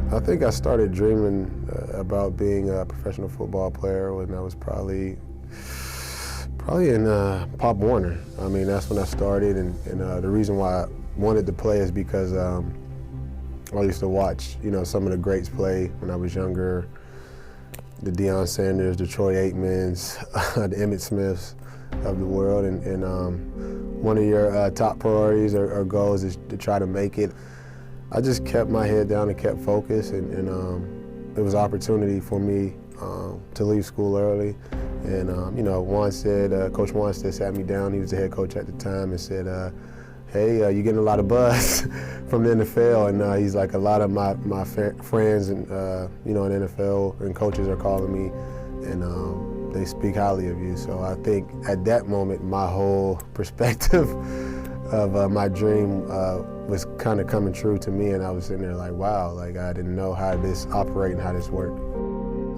I think I started dreaming about being a professional football player when I was probably in Pop Warner. I mean, that's when I started, and the reason why I wanted to play is because I used to watch, some of the greats play when I was younger. The Deion Sanders, the Troy Aikmans, the Emmitt Smiths of the world, and one of your top priorities or goals is to try to make it. I just kept my head down and kept focused, and it was an opportunity for me to leave school early. And Coach Wanstead sat me down. He was the head coach at the time, and said, "Hey, you're getting a lot of buzz from the NFL," and he's like, "A lot of my friends and in the NFL and coaches are calling me, and they speak highly of you." So I think at that moment, my whole perspective of my dream was kind of coming true to me, and I was sitting there like, wow, like I didn't know how this operated and how this worked.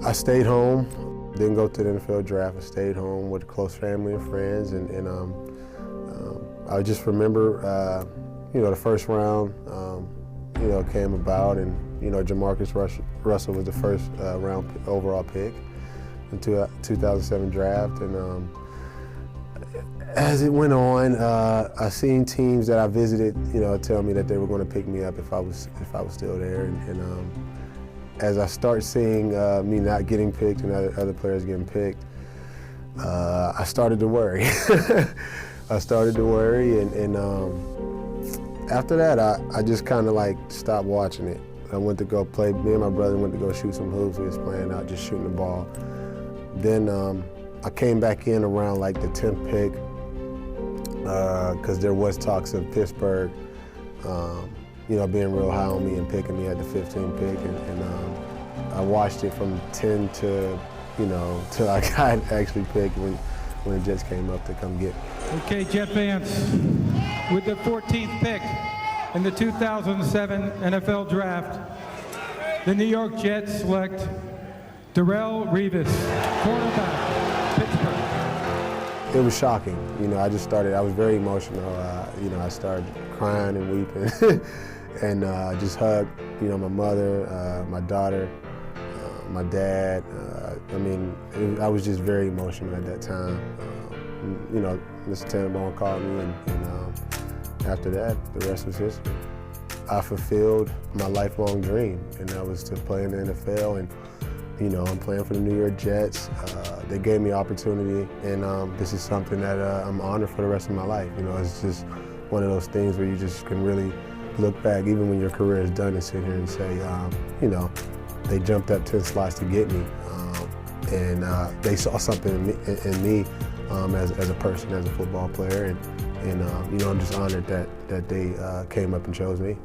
I stayed home, didn't go to the NFL draft. I stayed home with close family and friends, and I just remember, the first round, came about, and Jamarcus Russell was the first round overall pick in 2007 draft, and as it went on, I seen teams that I visited, tell me that they were going to pick me up if I was still there, and as I start seeing me not getting picked and other players getting picked, I started to worry. I started to worry, and after that, I just kind of like stopped watching it. I went to go play. Me and my brother went to go shoot some hoops. We was playing out, just shooting the ball. Then I came back in around like the 10th pick, because there was talks of Pittsburgh, being real high on me and picking me at the 15th pick, and I watched it from 10 to, till I got actually picked when the Jets came up to come get me. Okay, Jet fans, with the 14th pick in the 2007 NFL Draft, the New York Jets select Darrelle Revis, cornerback, Pittsburgh. It was shocking. I was very emotional. I started crying and weeping and just hugged, my mother, my daughter, my dad. I was just very emotional at that time. Mr. Tannenbaum called me, and after that, the rest was history. I fulfilled my lifelong dream, and that was to play in the NFL, and I'm playing for the New York Jets. They gave me opportunity, and this is something that I'm honored for the rest of my life. It's just one of those things where you just can really look back, even when your career is done, and sit here and say, they jumped up 10 slots to get me, and they saw something in me as a person, as a football player, and I'm just honored that they came up and chose me.